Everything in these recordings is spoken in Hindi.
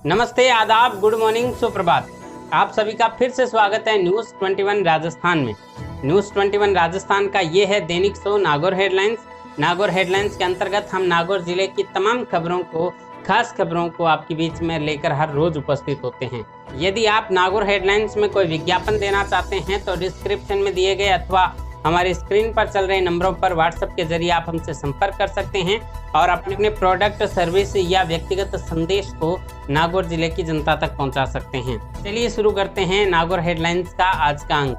नमस्ते, आदाब, गुड मॉर्निंग, सुप्रभात। आप सभी का फिर से स्वागत है न्यूज़ 21 राजस्थान में। न्यूज़ 21 राजस्थान का ये है दैनिक show Nagaur headlines. Nagaur headlines के अंतर्गत हम नागौर जिले की तमाम खबरों को, खास खबरों को आपके बीच में लेकर हर रोज उपस्थित होते हैं। यदि आप नागौर हेडलाइंस में कोई विज्ञापन देना चाहते हैं तो डिस्क्रिप्शन में दिए गए अथवा हमारे स्क्रीन पर चल रहे नंबरों पर व्हाट्सएप के जरिए आप हमसे संपर्क कर सकते हैं और अपने प्रोडक्ट, सर्विस या व्यक्तिगत संदेश को नागौर जिले की जनता तक पहुंचा सकते हैं। चलिए शुरू करते हैं नागौर हेडलाइंस का आज का अंक।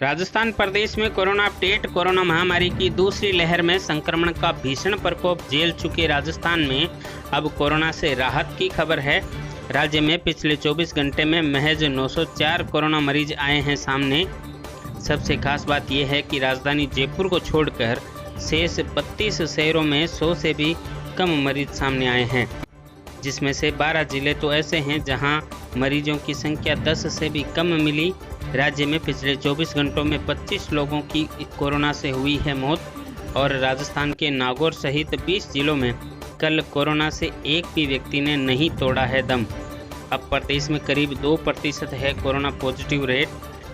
राजस्थान प्रदेश में कोरोना अपडेट। कोरोना महामारी की दूसरी लहर में संक्रमण का भीषण प्रकोप झेल चुके राजस्थान में अब कोरोना से राहत की खबर है। राज्य में पिछले 24 घंटे में महज 904 कोरोना मरीज आए हैं सामने। सबसे खास बात यह है कि राजधानी जयपुर को छोड़कर शेष 32 शहरों में 100 से भी कम मरीज सामने आए हैं, जिसमें से 12 जिले तो ऐसे हैं जहां मरीजों की संख्या 10 से भी कम मिली। राज्य में पिछले 24 घंटों में 25 लोगों की कोरोना से हुई है मौत और राजस्थान के नागौर सहित 20 जिलों में कल कोरोना से एक भी व्यक्ति ने नहीं तोड़ा है दम। अब प्रदेश में करीब 2% है कोरोना पॉजिटिव रेट।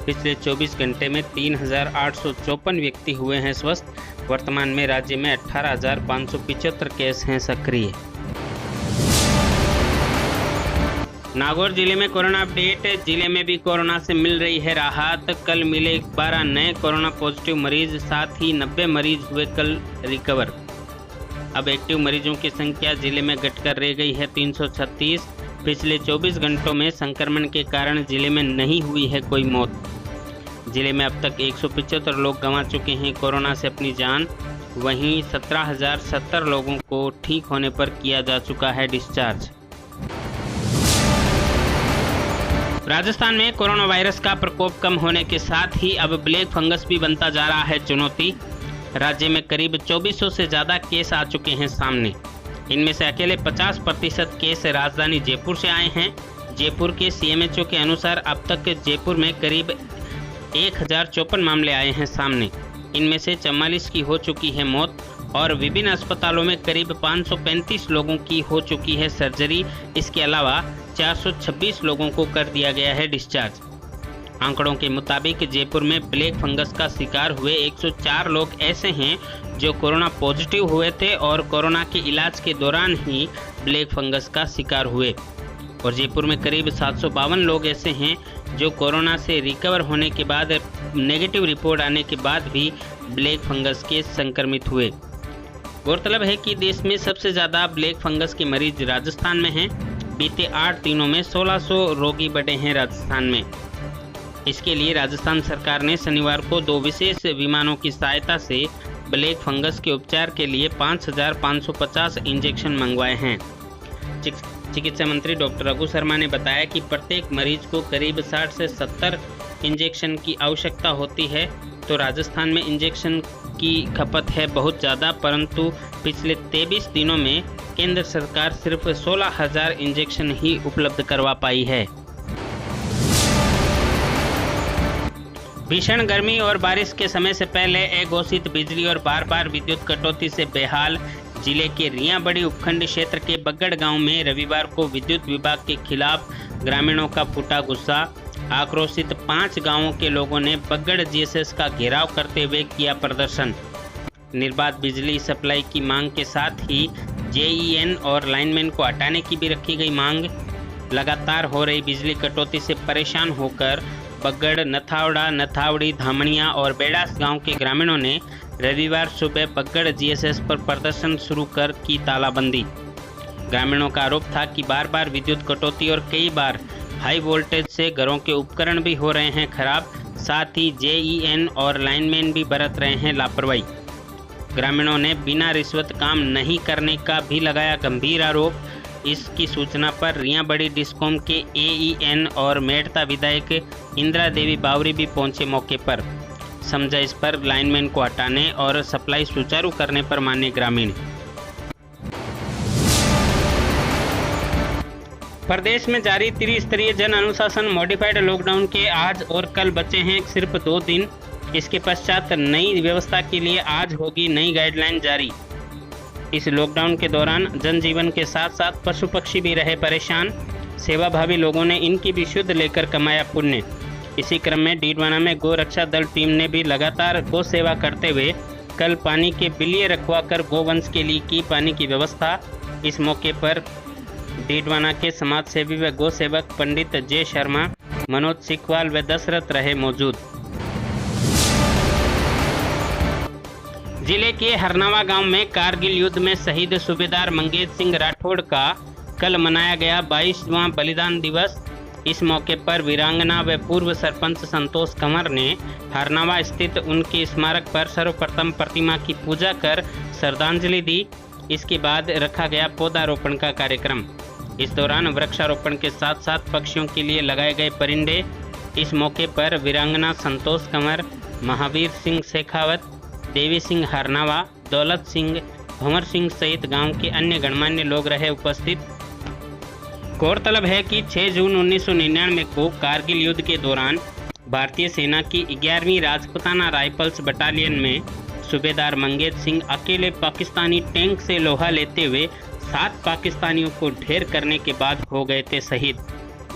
पिछले 24 घंटे में 3,854 व्यक्ति हुए हैं स्वस्थ। वर्तमान में राज्य में 18,575 केस हैं सक्रिय। नागौर जिले में कोरोना अपडेट। जिले में भी कोरोना से मिल रही है राहत। कल मिले 12 नए कोरोना पॉजिटिव मरीज, साथ ही 90 मरीज हुए कल रिकवर। अब एक्टिव मरीजों की संख्या जिले में घटकर रह गई है 336। पिछले 24 घंटों में संक्रमण के कारण जिले में नहीं हुई है कोई मौत। जिले में अब तक 175 लोग गंवा चुके हैं कोरोना से अपनी जान। वहीं 17,070 लोगों को ठीक होने पर किया जा चुका है डिस्चार्ज। राजस्थान में कोरोना वायरस का प्रकोप कम होने के साथ ही अब ब्लैक फंगस भी बनता जा रहा है चुनौती। राज्य में करीब 2400 से ज़्यादा केस आ चुके हैं सामने। इनमें से अकेले 50% केस राजधानी जयपुर से आए हैं। जयपुर के सीएमएचओ के अनुसार अब तक जयपुर में करीब 1054 मामले आए हैं सामने। इनमें से 44 की हो चुकी है मौत और विभिन्न अस्पतालों में करीब 535 लोगों की हो चुकी है सर्जरी। इसके अलावा 426 लोगों को कर दिया गया है डिस्चार्ज। आंकड़ों के मुताबिक जयपुर में ब्लैक फंगस का शिकार हुए 104 लोग ऐसे हैं जो कोरोना पॉजिटिव हुए थे और कोरोना के इलाज के दौरान ही ब्लैक फंगस का शिकार हुए। और जयपुर में करीब 752 लोग ऐसे हैं जो कोरोना से रिकवर होने के बाद नेगेटिव रिपोर्ट आने के बाद भी ब्लैक फंगस के संक्रमित हुए। गौरतलब है कि देश में सबसे ज़्यादा ब्लैक फंगस के मरीज राजस्थान में हैं। बीते 8 दिनों में 1600 रोगी बढ़े हैं राजस्थान में। इसके लिए राजस्थान सरकार ने शनिवार को 2 विशेष विमानों की सहायता से ब्लैक फंगस के उपचार के लिए 5,550 इंजेक्शन मंगवाए हैं। चिकित्सा मंत्री डॉक्टर रघु शर्मा ने बताया कि प्रत्येक मरीज को करीब 60 से 70 इंजेक्शन की आवश्यकता होती है। तो राजस्थान में इंजेक्शन की खपत है बहुत ज़्यादा, परंतु पिछले 23 दिनों में केंद्र सरकार सिर्फ 16,000 इंजेक्शन ही उपलब्ध करवा पाई है। भीषण गर्मी और बारिश के समय से पहले अघोषित बिजली और बार बार विद्युत कटौती से बेहाल जिले के रियाबड़ी उपखंड क्षेत्र के बग्गड़ गांव में रविवार को विद्युत विभाग के खिलाफ ग्रामीणों का फूटा गुस्सा। आक्रोशित 5 गांवों के लोगों ने बग्गड़ जीएसएस का घेराव करते हुए किया प्रदर्शन। निर्बाध बिजली सप्लाई की मांग के साथ ही जेईएन और लाइनमैन को हटाने की भी रखी गई मांग। लगातार हो रही बिजली कटौती से परेशान होकर बग्गड़, नथावड़ा, नथावड़ी, धामणिया और बेड़ास गांव के ग्रामीणों ने रविवार सुबह बग्गड़ जीएसएस पर प्रदर्शन शुरू कर की तालाबंदी। ग्रामीणों का आरोप था कि बार बार विद्युत कटौती और कई बार हाई वोल्टेज से घरों के उपकरण भी हो रहे हैं खराब। साथ ही जेईएन और लाइनमैन भी बरत रहे हैं लापरवाही। ग्रामीणों ने बिना रिश्वत काम नहीं करने का भी लगाया गंभीर आरोप। इसकी सूचना पर रियाबड़ी डिस्कॉम के एईएन और मेड़ता विधायक इंदिरा देवी बावरी भी पहुंचे मौके पर। समझा इस पर लाइनमैन को हटाने और सप्लाई सुचारू करने पर माने ग्रामीण। प्रदेश में जारी त्रिस्तरीय जन अनुशासन मॉडिफाइड लॉकडाउन के आज और कल बचे हैं सिर्फ 2 दिन। इसके पश्चात नई व्यवस्था के लिए आज होगी नई गाइडलाइन जारी। इस लॉकडाउन के दौरान जनजीवन के साथ साथ पशु पक्षी भी रहे परेशान। सेवाभावी लोगों ने इनकी भी शुद्ध लेकर कमाया पुण्य। इसी क्रम में डीडवाना में गौ रक्षा दल टीम ने भी लगातार गौ सेवा करते हुए कल पानी के बिलिये रखवाकर गोवंश के लिए की पानी की व्यवस्था। इस मौके पर डीडवाना के समाज सेवी व गौ सेवक पंडित जय शर्मा, मनोज सिकवाल व दशरथ रहे मौजूद। जिले के हरनावा गांव में कारगिल युद्ध में शहीद सूबेदार मंगेज सिंह राठौड़ का कल मनाया गया 22वां बलिदान दिवस। इस मौके पर वीरांगना व पूर्व सरपंच संतोष कंवर ने हरनावा स्थित उनके स्मारक पर सर्वप्रथम प्रतिमा की पूजा कर श्रद्धांजलि दी। इसके बाद रखा गया पौधारोपण का कार्यक्रम। इस दौरान वृक्षारोपण के साथ साथ पक्षियों के लिए लगाए गए परिंदे। इस मौके पर वीरांगना संतोष कंवर, महावीर सिंह शेखावत, देवी सिंह हरनावा, दौलत सिंह, भंवर सिंह सहित गांव के अन्य गणमान्य लोग रहे उपस्थित। गौरतलब है कि 6 जून 1999 को कारगिल युद्ध के दौरान भारतीय सेना की 11वीं राजपुताना राइफल्स बटालियन में सूबेदार मंगेज सिंह अकेले पाकिस्तानी टैंक से लोहा लेते हुए 7 पाकिस्तानियों को ढेर करने के बाद हो गए थे शहीद,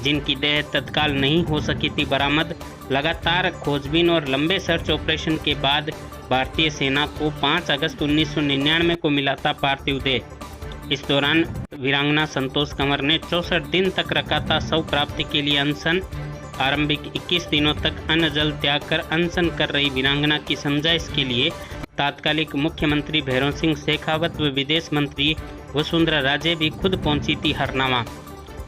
जिनकी देह तत्काल नहीं हो सकी थी बरामद। लगातार खोजबीन और लंबे सर्च ऑपरेशन के बाद भारतीय सेना को 5 अगस्त 1999 को मिला था पार्थिव देह। इस दौरान वीरांगना संतोष कंवर ने 64 दिन तक रखा था शव प्राप्ति के लिए अनशन। आरंभिक 21 दिनों तक अन्न जल त्याग कर अनशन कर रही वीरांगना की समझाइश के लिए तात्कालिक मुख्यमंत्री भैरों सिंह शेखावत व विदेश मंत्री वसुंधरा राजे भी खुद पहुंची थी हरनावा।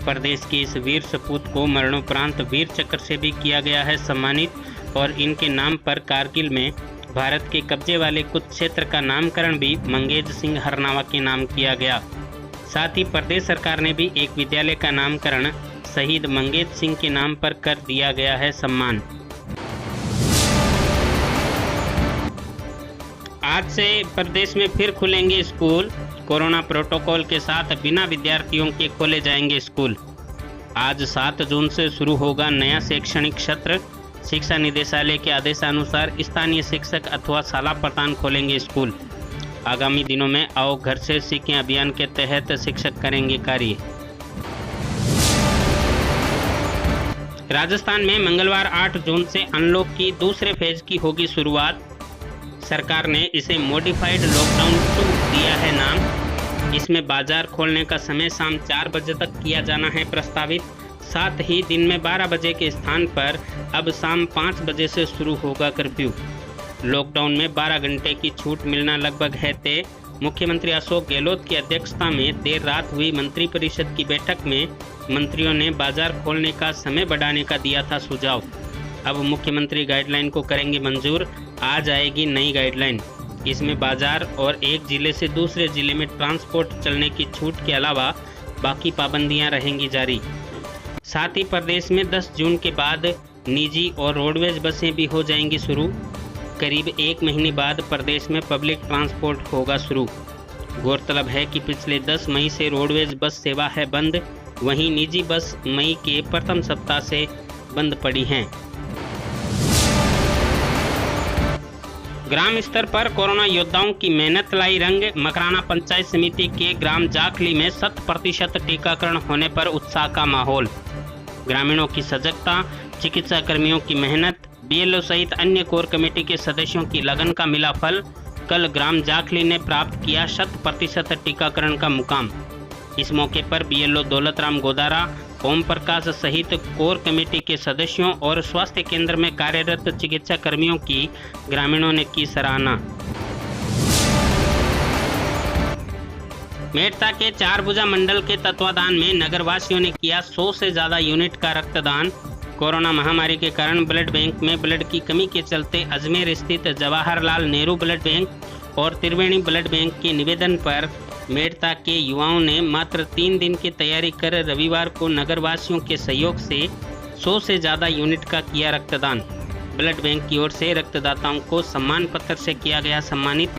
प्रदेश के इस वीर सपूत को मरणोपरांत वीर चक्र से भी किया गया है सम्मानित और इनके नाम पर कारगिल में भारत के कब्जे वाले कुछ क्षेत्र का नामकरण भी मंगेज सिंह हरनावा के नाम किया गया। साथ ही प्रदेश सरकार ने भी एक विद्यालय का नामकरण शहीद मंगेज सिंह के नाम पर कर दिया गया है सम्मान। आज से प्रदेश में फिर खुलेंगे स्कूल। कोरोना प्रोटोकॉल के साथ बिना विद्यार्थियों के खोले जाएंगे स्कूल। आज 7 जून से शुरू होगा नया शैक्षणिक सत्र। शिक्षा निदेशालय के आदेशानुसार स्थानीय शिक्षक अथवा शाला प्रधान खोलेंगे स्कूल। आगामी दिनों में आओ घर से सीखें अभियान के तहत शिक्षक करेंगे कार्य। राजस्थान में मंगलवार 8 जून से अनलॉक की दूसरे फेज की होगी शुरुआत। सरकार ने इसे मॉडिफाइड लॉकडाउन 2 दिया है नाम। इसमें बाजार खोलने का समय शाम 4 बजे तक किया जाना है प्रस्तावित। साथ ही दिन में 12 बजे के स्थान पर अब शाम 5 बजे से शुरू होगा कर्फ्यू। लॉकडाउन में 12 घंटे की छूट मिलना लगभग है तय। मुख्यमंत्री अशोक गहलोत की अध्यक्षता में देर रात हुई मंत्रिपरिषद की बैठक में मंत्रियों ने बाजार खोलने का समय बढ़ाने का दिया था सुझाव। अब मुख्यमंत्री गाइडलाइन को करेंगे मंजूर। आज आएगी नई गाइडलाइन। इसमें बाजार और एक जिले से दूसरे जिले में ट्रांसपोर्ट चलने की छूट के अलावा बाकी पाबंदियां रहेंगी जारी। साथ ही प्रदेश में 10 जून के बाद निजी और रोडवेज बसें भी हो जाएंगी शुरू। करीब 1 महीने बाद प्रदेश में पब्लिक ट्रांसपोर्ट होगा शुरू। गौरतलब है कि पिछले 10 मई से रोडवेज बस सेवा है बंद, वहीं निजी बस मई के प्रथम सप्ताह से बंद पड़ी हैं। ग्राम स्तर पर कोरोना योद्धाओं की मेहनत लाई रंग। मकराना पंचायत समिति के ग्राम जाखली में 100% टीकाकरण होने पर उत्साह का माहौल। ग्रामीणों की सजगता, चिकित्सा कर्मियों की मेहनत, बीएलओ सहित अन्य कोर कमेटी के सदस्यों की लगन का मिला फल। कल ग्राम जाखली ने प्राप्त किया 100% टीकाकरण का मुकाम। इस मौके पर बीएलओ दौलतराम गोदारा, ओम प्रकाश सहित कोर कमेटी के सदस्यों और स्वास्थ्य केंद्र में कार्यरत चिकित्सा कर्मियों की ग्रामीणों ने की सराहना। मेड़ता के चारभुजा मंडल के तत्वाधान में नगरवासियों ने किया 100 से ज्यादा यूनिट का रक्तदान। कोरोना महामारी के कारण ब्लड बैंक में ब्लड की कमी के चलते अजमेर स्थित जवाहरलाल नेहरू ब्लड बैंक और त्रिवेणी ब्लड बैंक के निवेदन पर मेड़ता के युवाओं ने मात्र 3 दिन की तैयारी कर रविवार को नगरवासियों के सहयोग से 100 से ज्यादा यूनिट का किया रक्तदान। ब्लड बैंक की ओर से रक्तदाताओं को सम्मान पत्र से किया गया सम्मानित।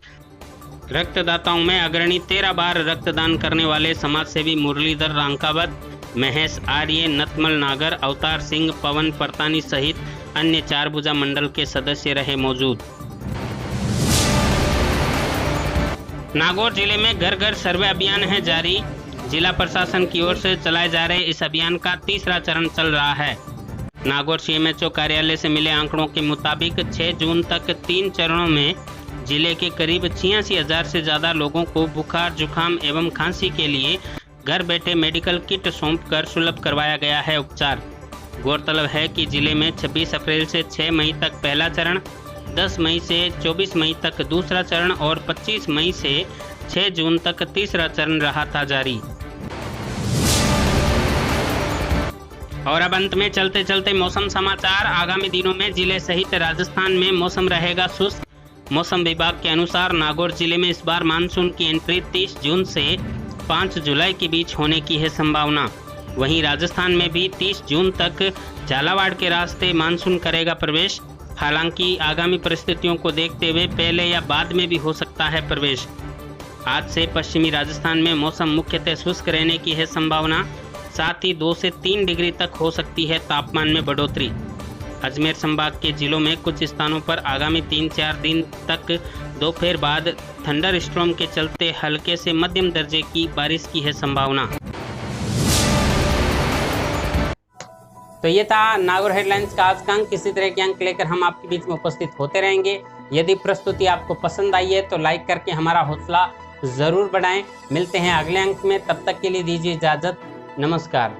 रक्तदाताओं में अग्रणी 13 बार रक्तदान करने वाले समाजसेवी मुरलीधर रांकावत, महेश आर्य, नतमल नागर, अवतार सिंह, पवन परतानी सहित अन्य चारभुजा मंडल के सदस्य रहे मौजूद। नागौर जिले में घर घर सर्वे अभियान है जारी। जिला प्रशासन की ओर से चलाए जा रहे इस अभियान का तीसरा चरण चल रहा है। नागौर सीएमएचओ कार्यालय से मिले आंकड़ों के मुताबिक 6 जून तक 3 चरणों में जिले के करीब 86,000 से ज़्यादा लोगों को बुखार, जुकाम एवं खांसी के लिए घर बैठे मेडिकल किट सौंपकर सुलभ करवाया गया है उपचार। गौरतलब है कि जिले में 26 अप्रैल से 6 मई तक पहला चरण, 10 मई से 24 मई तक दूसरा चरण और 25 मई से 6 जून तक तीसरा चरण रहा था जारी। और अब अंत में चलते चलते मौसम समाचार। आगामी दिनों में जिले सहित राजस्थान में मौसम रहेगा शुष्क। मौसम विभाग के अनुसार नागौर जिले में इस बार मानसून की एंट्री 30 जून से 5 जुलाई के बीच होने की है संभावना। वहीं राजस्थान में भी 30 जून तक झालावाड़ के रास्ते मानसून करेगा प्रवेश। हालांकि आगामी परिस्थितियों को देखते हुए पहले या बाद में भी हो सकता है प्रवेश। आज से पश्चिमी राजस्थान में मौसम मुख्यतः शुष्क रहने की है संभावना। साथ ही 2 से 3 डिग्री तक हो सकती है तापमान में बढ़ोतरी। अजमेर संभाग के जिलों में कुछ स्थानों पर आगामी 3-4 दिन तक दोपहर बाद थंडर स्टॉर्म के चलते हल्के से मध्यम दर्जे की बारिश की है संभावना। तो ये था नागौर हेडलाइंस का आज का अंक। किसी तरह के अंक लेकर हम आपके बीच में उपस्थित होते रहेंगे। यदि प्रस्तुति आपको पसंद आई है तो लाइक करके हमारा हौसला जरूर बढ़ाएं। मिलते हैं अगले अंक में, तब तक के लिए दीजिए इजाजत। नमस्कार।